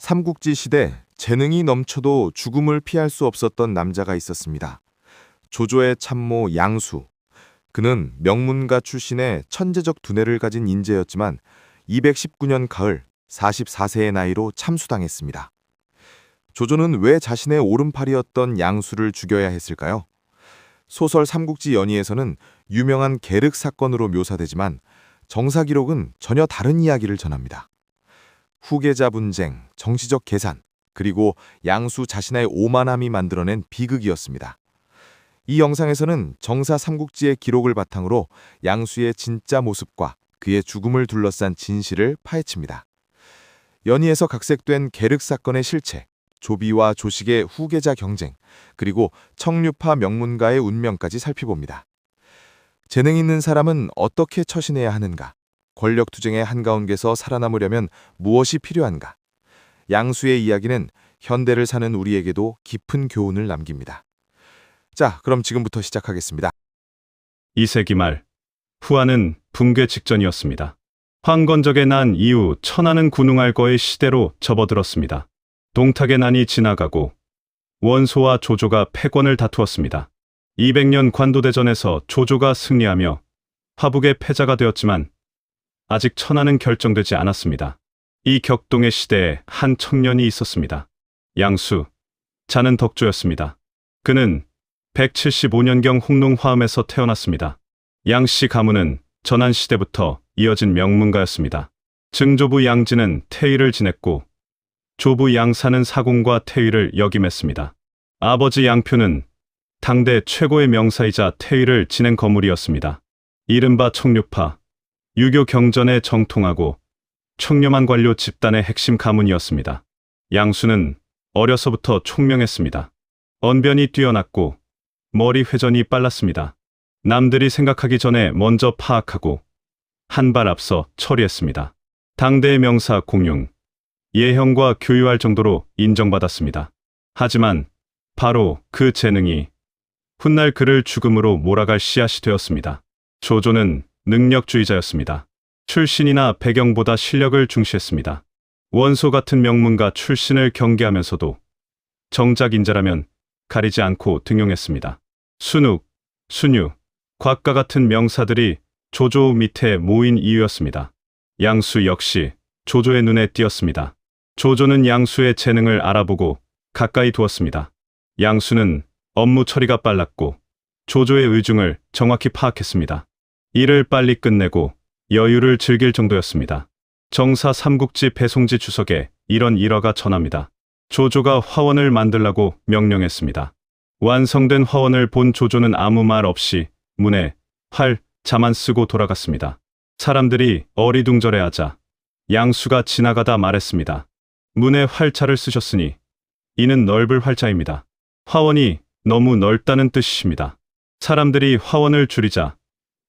삼국지 시대 재능이 넘쳐도 죽음을 피할 수 없었던 남자가 있었습니다. 조조의 참모 양수. 그는 명문가 출신의 천재적 두뇌를 가진 인재였지만 219년 가을 44세의 나이로 참수당했습니다. 조조는 왜 자신의 오른팔이었던 양수를 죽여야 했을까요? 소설 삼국지 연의에서는 유명한 계륵 사건으로 묘사되지만 정사 기록은 전혀 다른 이야기를 전합니다. 후계자 분쟁, 정치적 계산, 그리고 양수 자신의 오만함이 만들어낸 비극이었습니다. 이 영상에서는 정사 삼국지의 기록을 바탕으로 양수의 진짜 모습과 그의 죽음을 둘러싼 진실을 파헤칩니다. 연의에서 각색된 계륵 사건의 실체, 조비와 조식의 후계자 경쟁, 그리고 청류파 명문가의 운명까지 살펴봅니다. 재능 있는 사람은 어떻게 처신해야 하는가? 권력투쟁의 한가운데서 살아남으려면 무엇이 필요한가? 양수의 이야기는 현대를 사는 우리에게도 깊은 교훈을 남깁니다. 자, 그럼 지금부터 시작하겠습니다. 2세기 말, 후한은 붕괴 직전이었습니다. 황건적의 난 이후 천하는 군웅할 거의 시대로 접어들었습니다. 동탁의 난이 지나가고 원소와 조조가 패권을 다투었습니다. 200년 관도대전에서 조조가 승리하며 화북의 패자가 되었지만 아직 천하는 결정되지 않았습니다. 이 격동의 시대에 한 청년이 있었습니다. 양수, 자는 덕조였습니다. 그는 175년경 홍농화음에서 태어났습니다. 양씨 가문은 전한시대부터 이어진 명문가였습니다. 증조부 양진은 태위를 지냈고 조부 양사는 사공과 태위를 역임했습니다. 아버지 양표는 당대 최고의 명사이자 태위를 지낸 거물이었습니다. 이른바 청류파, 유교 경전에 정통하고 청렴한 관료 집단의 핵심 가문이었습니다. 양수는 어려서부터 총명했습니다. 언변이 뛰어났고 머리 회전이 빨랐습니다. 남들이 생각하기 전에 먼저 파악하고 한 발 앞서 처리했습니다. 당대의 명사 공용, 예형과 교유할 정도로 인정받았습니다. 하지만 바로 그 재능이 훗날 그를 죽음으로 몰아갈 씨앗이 되었습니다. 조조는 능력주의자였습니다. 출신이나 배경보다 실력을 중시했습니다. 원소 같은 명문가 출신을 경계하면서도 정작 인자라면 가리지 않고 등용했습니다. 순욱, 순유, 곽가 같은 명사들이 조조 밑에 모인 이유였습니다. 양수 역시 조조의 눈에 띄었습니다. 조조는 양수의 재능을 알아보고 가까이 두었습니다. 양수는 업무 처리가 빨랐고 조조의 의중을 정확히 파악했습니다. 일을 빨리 끝내고 여유를 즐길 정도였습니다. 정사 삼국지 배송지 주석에 이런 일화가 전합니다. 조조가 화원을 만들라고 명령했습니다. 완성된 화원을 본 조조는 아무 말 없이 문에 활, 자만 쓰고 돌아갔습니다. 사람들이 어리둥절해하자 양수가 지나가다 말했습니다. 문에 활자를 쓰셨으니 이는 넓을 활자입니다. 화원이 너무 넓다는 뜻이십니다. 사람들이 화원을 줄이자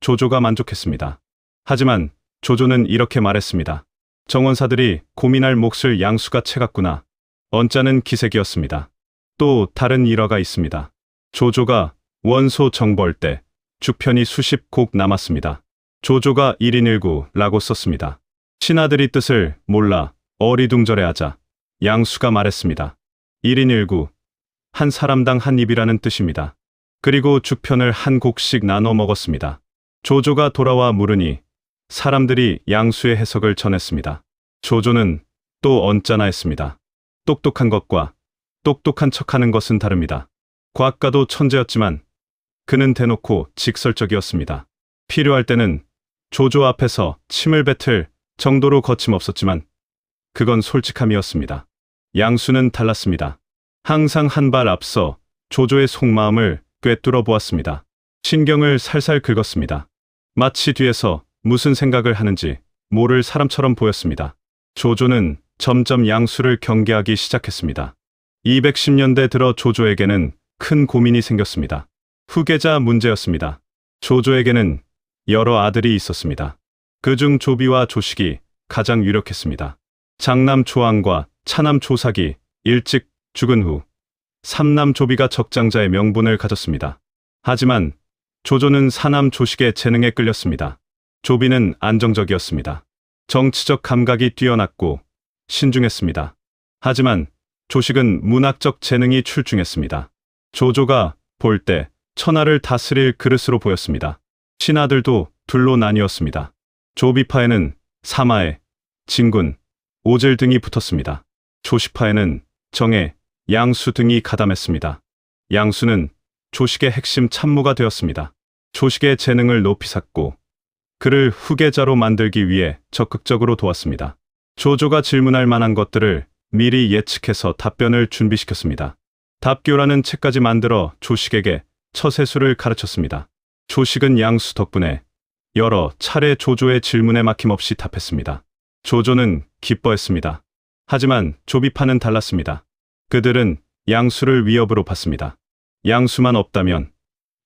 조조가 만족했습니다. 하지만 조조는 이렇게 말했습니다. 정원사들이 고민할 몫을 양수가 채갔구나. 언짢은 기색이었습니다. 또 다른 일화가 있습니다. 조조가 원소 정벌 때 주편이 수십 곡 남았습니다. 조조가 1인 1구라고 썼습니다. 신하들이 뜻을 몰라 어리둥절해하자 양수가 말했습니다. 1인 1구, 한 사람당 한 입이라는 뜻입니다. 그리고 주편을 한 곡씩 나눠 먹었습니다. 조조가 돌아와 물으니 사람들이 양수의 해석을 전했습니다. 조조는 또 언짢아했습니다. 똑똑한 것과 똑똑한 척하는 것은 다릅니다. 곽가도 천재였지만 그는 대놓고 직설적이었습니다. 필요할 때는 조조 앞에서 침을 뱉을 정도로 거침없었지만 그건 솔직함이었습니다. 양수는 달랐습니다. 항상 한 발 앞서 조조의 속마음을 꿰뚫어 보았습니다. 신경을 살살 긁었습니다. 마치 뒤에서 무슨 생각을 하는지 모를 사람처럼 보였습니다. 조조는 점점 양수를 경계하기 시작했습니다. 210년대 들어 조조에게는 큰 고민이 생겼습니다. 후계자 문제였습니다. 조조에게는 여러 아들이 있었습니다. 그중 조비와 조식이 가장 유력했습니다. 장남 조항과 차남 조삭이 일찍 죽은 후 삼남 조비가 적장자의 명분을 가졌습니다. 하지만 조조는 사남 조식의 재능에 끌렸습니다. 조비는 안정적이었습니다. 정치적 감각이 뛰어났고 신중했습니다. 하지만 조식은 문학적 재능이 출중했습니다. 조조가 볼 때 천하를 다스릴 그릇으로 보였습니다. 신하들도 둘로 나뉘었습니다. 조비파에는 사마에, 진군, 오질 등이 붙었습니다. 조시파에는 정해, 양수 등이 가담했습니다. 양수는 조식의 핵심 참모가 되었습니다. 조식의 재능을 높이 샀고 그를 후계자로 만들기 위해 적극적으로 도왔습니다. 조조가 질문할 만한 것들을 미리 예측해서 답변을 준비시켰습니다. 답교라는 책까지 만들어 조식에게 처세술을 가르쳤습니다. 조식은 양수 덕분에 여러 차례 조조의 질문에 막힘없이 답했습니다. 조조는 기뻐했습니다. 하지만 조비파는 달랐습니다. 그들은 양수를 위협으로 봤습니다. 양수만 없다면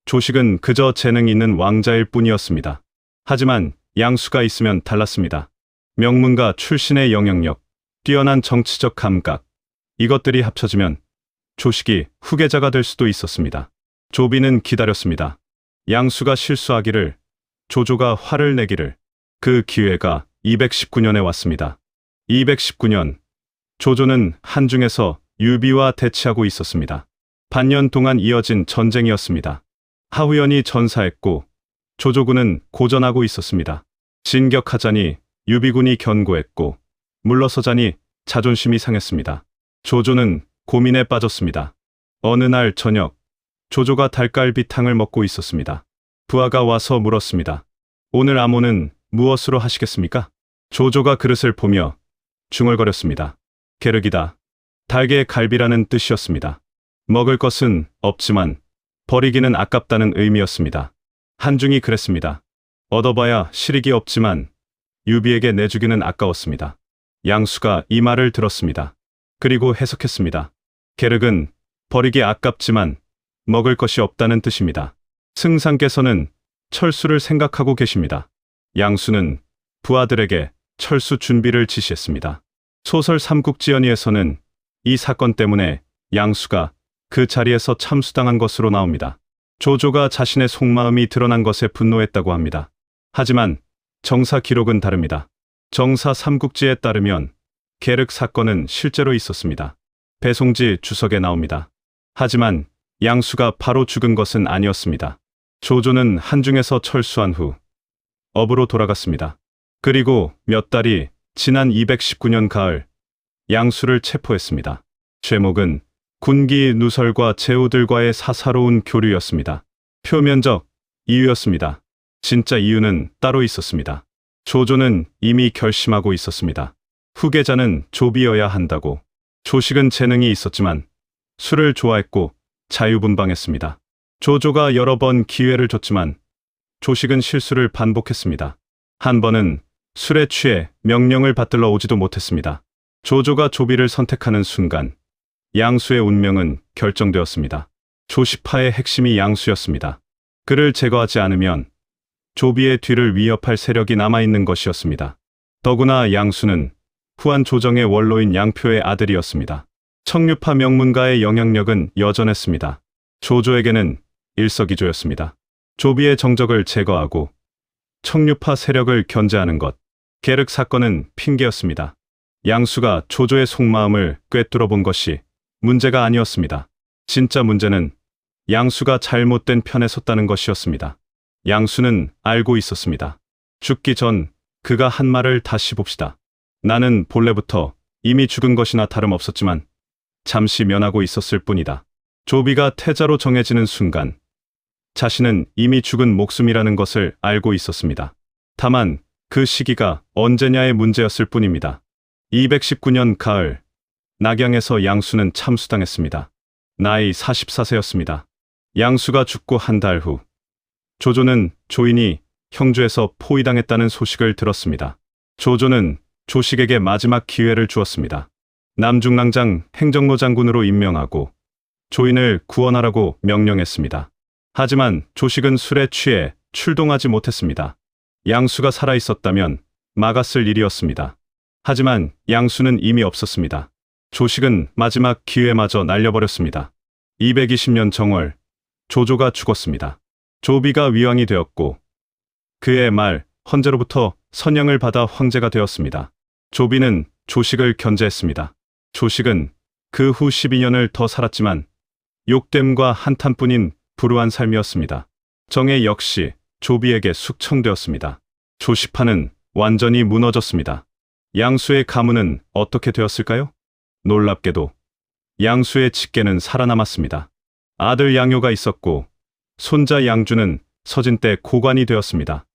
조식은 그저 재능 있는 왕자일 뿐이었습니다. 하지만 양수가 있으면 달랐습니다. 명문가 출신의 영향력, 뛰어난 정치적 감각, 이것들이 합쳐지면 조식이 후계자가 될 수도 있었습니다. 조비는 기다렸습니다. 양수가 실수하기를, 조조가 화를 내기를. 그 기회가 219년에 왔습니다. 219년, 조조는 한중에서 유비와 대치하고 있었습니다. 반년 동안 이어진 전쟁이었습니다. 하후연이 전사했고 조조군은 고전하고 있었습니다. 진격하자니 유비군이 견고했고 물러서자니 자존심이 상했습니다. 조조는 고민에 빠졌습니다. 어느 날 저녁, 조조가 닭갈비탕을 먹고 있었습니다. 부하가 와서 물었습니다. 오늘 암호는 무엇으로 하시겠습니까? 조조가 그릇을 보며 중얼거렸습니다. 게르기다. 닭의 갈비라는 뜻이었습니다. 먹을 것은 없지만 버리기는 아깝다는 의미였습니다. 한중이 그랬습니다. 얻어봐야 실익이 없지만 유비에게 내주기는 아까웠습니다. 양수가 이 말을 들었습니다. 그리고 해석했습니다. 게륵은 버리기 아깝지만 먹을 것이 없다는 뜻입니다. 승상께서는 철수를 생각하고 계십니다. 양수는 부하들에게 철수 준비를 지시했습니다. 소설 삼국지연의에서는 이 사건 때문에 양수가 그 자리에서 참수당한 것으로 나옵니다. 조조가 자신의 속마음이 드러난 것에 분노했다고 합니다. 하지만 정사 기록은 다릅니다. 정사 삼국지에 따르면 게륵 사건은 실제로 있었습니다. 배송지 주석에 나옵니다. 하지만 양수가 바로 죽은 것은 아니었습니다. 조조는 한중에서 철수한 후 업으로 돌아갔습니다. 그리고 몇 달이 지난 219년 가을, 양수를 체포했습니다. 죄목은 군기 누설과 제후들과의 사사로운 교류였습니다. 표면적 이유였습니다. 진짜 이유는 따로 있었습니다. 조조는 이미 결심하고 있었습니다. 후계자는 조비여야 한다고. 조식은 재능이 있었지만 술을 좋아했고 자유분방했습니다. 조조가 여러 번 기회를 줬지만 조식은 실수를 반복했습니다. 한 번은 술에 취해 명령을 받들러 오지도 못했습니다. 조조가 조비를 선택하는 순간 양수의 운명은 결정되었습니다. 조시파의 핵심이 양수였습니다. 그를 제거하지 않으면 조비의 뒤를 위협할 세력이 남아있는 것이었습니다. 더구나 양수는 후한 조정의 원로인 양표의 아들이었습니다. 청류파 명문가의 영향력은 여전했습니다. 조조에게는 일석이조였습니다. 조비의 정적을 제거하고 청류파 세력을 견제하는 것. 게륵 사건은 핑계였습니다. 양수가 조조의 속마음을 꿰뚫어 본 것이 문제가 아니었습니다. 진짜 문제는 양수가 잘못된 편에 섰다는 것이었습니다. 양수는 알고 있었습니다. 죽기 전 그가 한 말을 다시 봅시다. 나는 본래부터 이미 죽은 것이나 다름없었지만 잠시 면하고 있었을 뿐이다. 조비가 태자로 정해지는 순간 자신은 이미 죽은 목숨이라는 것을 알고 있었습니다. 다만 그 시기가 언제냐의 문제였을 뿐입니다. 219년 가을, 낙양에서 양수는 참수당했습니다. 나이 44세였습니다. 양수가 죽고 한 달 후, 조조는 조인이 형주에서 포위당했다는 소식을 들었습니다. 조조는 조식에게 마지막 기회를 주었습니다. 남중랑장 행정로 장군으로 임명하고 조인을 구원하라고 명령했습니다. 하지만 조식은 술에 취해 출동하지 못했습니다. 양수가 살아있었다면 막았을 일이었습니다. 하지만 양수는 이미 없었습니다. 조식은 마지막 기회마저 날려버렸습니다. 220년 정월, 조조가 죽었습니다. 조비가 위왕이 되었고 그의 말 헌제로부터 선양을 받아 황제가 되었습니다. 조비는 조식을 견제했습니다. 조식은 그 후 12년을 더 살았지만 욕됨과 한탄뿐인 불우한 삶이었습니다. 정혜 역시 조비에게 숙청되었습니다. 조시파는 완전히 무너졌습니다. 양수의 가문은 어떻게 되었을까요? 놀랍게도 양수의 직계는 살아남았습니다. 아들 양효가 있었고 손자 양주는 서진 때 고관이 되었습니다.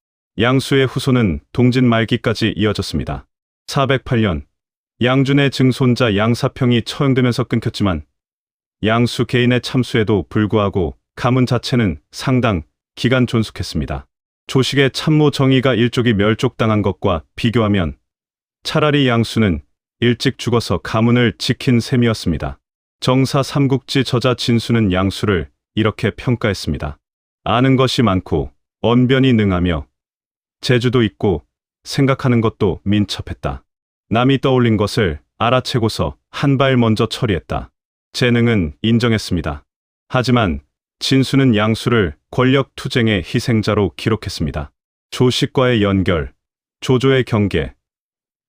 양수의 후손은 동진 말기까지 이어졌습니다. 408년 양준의 증손자 양사평이 처형되면서 끊겼지만 양수 개인의 참수에도 불구하고 가문 자체는 상당 기간 존속했습니다. 조식의 참모 정의가 일족이 멸족당한 것과 비교하면 차라리 양수는 일찍 죽어서 가문을 지킨 셈이었습니다. 정사 삼국지 저자 진수는 양수를 이렇게 평가했습니다. 아는 것이 많고 언변이 능하며 재주도 있고 생각하는 것도 민첩했다. 남이 떠올린 것을 알아채고서 한 발 먼저 처리했다. 재능은 인정했습니다. 하지만 진수는 양수를 권력 투쟁의 희생자로 기록했습니다. 조식과의 연결, 조조의 경계,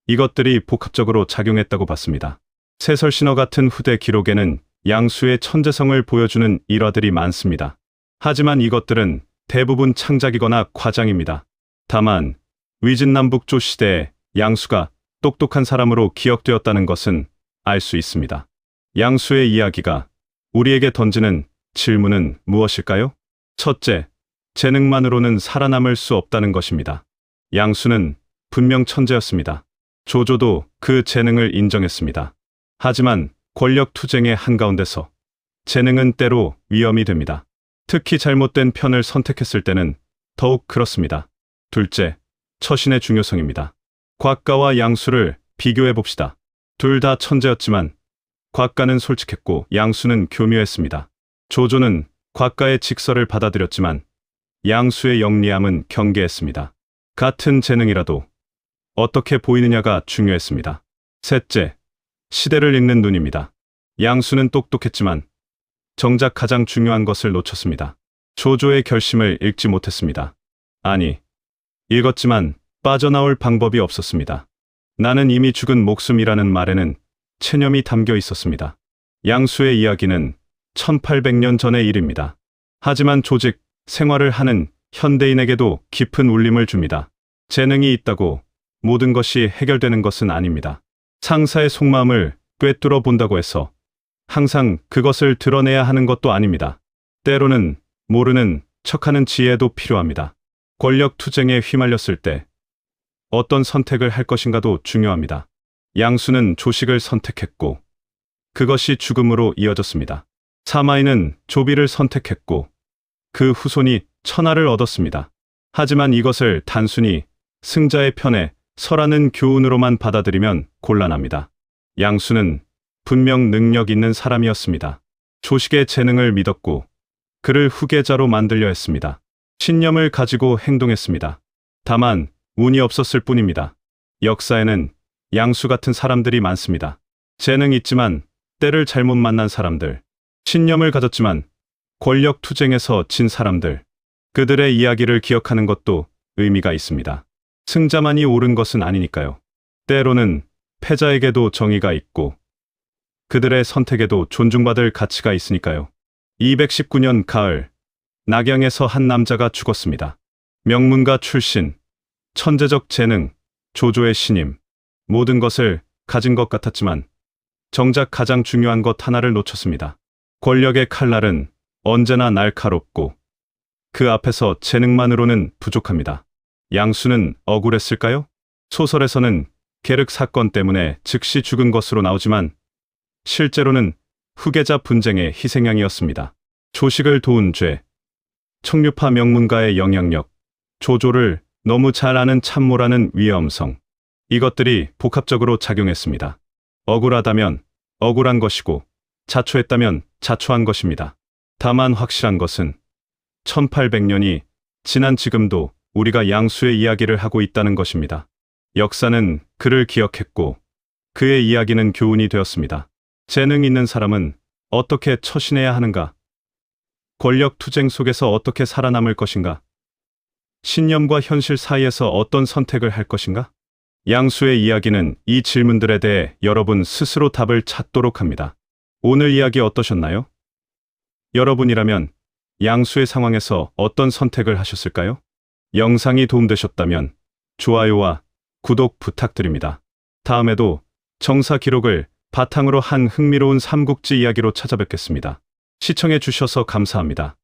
이것들이 복합적으로 작용했다고 봤습니다. 세설신화 같은 후대 기록에는 양수의 천재성을 보여주는 일화들이 많습니다. 하지만 이것들은 대부분 창작이거나 과장입니다. 다만 위진남북조 시대에 양수가 똑똑한 사람으로 기억되었다는 것은 알 수 있습니다. 양수의 이야기가 우리에게 던지는 질문은 무엇일까요? 첫째, 재능만으로는 살아남을 수 없다는 것입니다. 양수는 분명 천재였습니다. 조조도 그 재능을 인정했습니다. 하지만 권력 투쟁의 한가운데서 재능은 때로 위험이 됩니다. 특히 잘못된 편을 선택했을 때는 더욱 그렇습니다. 둘째, 처신의 중요성입니다. 곽가와 양수를 비교해 봅시다. 둘 다 천재였지만 곽가는 솔직했고 양수는 교묘했습니다. 조조는 곽가의 직설을 받아들였지만 양수의 영리함은 경계했습니다. 같은 재능이라도 어떻게 보이느냐가 중요했습니다. 셋째, 시대를 읽는 눈입니다. 양수는 똑똑했지만 정작 가장 중요한 것을 놓쳤습니다. 조조의 결심을 읽지 못했습니다. 아니, 읽었지만 빠져나올 방법이 없었습니다. 나는 이미 죽은 목숨이라는 말에는 체념이 담겨 있었습니다. 양수의 이야기는 1800년 전의 일입니다. 하지만 조직 생활을 하는 현대인에게도 깊은 울림을 줍니다. 재능이 있다고 모든 것이 해결되는 것은 아닙니다. 상사의 속마음을 꿰뚫어 본다고 해서 항상 그것을 드러내야 하는 것도 아닙니다. 때로는 모르는 척하는 지혜도 필요합니다. 권력 투쟁에 휘말렸을 때 어떤 선택을 할 것인가도 중요합니다. 양수는 조식을 선택했고 그것이 죽음으로 이어졌습니다. 사마이는 조비를 선택했고 그 후손이 천하를 얻었습니다. 하지만 이것을 단순히 승자의 편에 서라는 교훈으로만 받아들이면 곤란합니다. 양수는 분명 능력 있는 사람이었습니다. 조식의 재능을 믿었고 그를 후계자로 만들려 했습니다. 신념을 가지고 행동했습니다. 다만 운이 없었을 뿐입니다. 역사에는 양수 같은 사람들이 많습니다. 재능 있지만 때를 잘못 만난 사람들, 신념을 가졌지만 권력 투쟁에서 진 사람들, 그들의 이야기를 기억하는 것도 의미가 있습니다. 승자만이 옳은 것은 아니니까요. 때로는 패자에게도 정의가 있고 그들의 선택에도 존중받을 가치가 있으니까요. 219년 가을, 낙양에서 한 남자가 죽었습니다. 명문가 출신, 천재적 재능, 조조의 신임, 모든 것을 가진 것 같았지만 정작 가장 중요한 것 하나를 놓쳤습니다. 권력의 칼날은 언제나 날카롭고 그 앞에서 재능만으로는 부족합니다. 양수는 억울했을까요? 소설에서는 계륵 사건 때문에 즉시 죽은 것으로 나오지만 실제로는 후계자 분쟁의 희생양이었습니다. 조식을 도운 죄, 청류파 명문가의 영향력, 조조를 너무 잘 아는 참모라는 위엄성, 이것들이 복합적으로 작용했습니다. 억울하다면 억울한 것이고 자초했다면 자초한 것입니다. 다만 확실한 것은 1800년이 지난 지금도 우리가 양수의 이야기를 하고 있다는 것입니다. 역사는 그를 기억했고 그의 이야기는 교훈이 되었습니다. 재능 있는 사람은 어떻게 처신해야 하는가? 권력 투쟁 속에서 어떻게 살아남을 것인가? 신념과 현실 사이에서 어떤 선택을 할 것인가? 양수의 이야기는 이 질문들에 대해 여러분 스스로 답을 찾도록 합니다. 오늘 이야기 어떠셨나요? 여러분이라면 양수의 상황에서 어떤 선택을 하셨을까요? 영상이 도움되셨다면 좋아요와 구독 부탁드립니다. 다음에도 정사 기록을 바탕으로 한 흥미로운 삼국지 이야기로 찾아뵙겠습니다. 시청해 주셔서 감사합니다.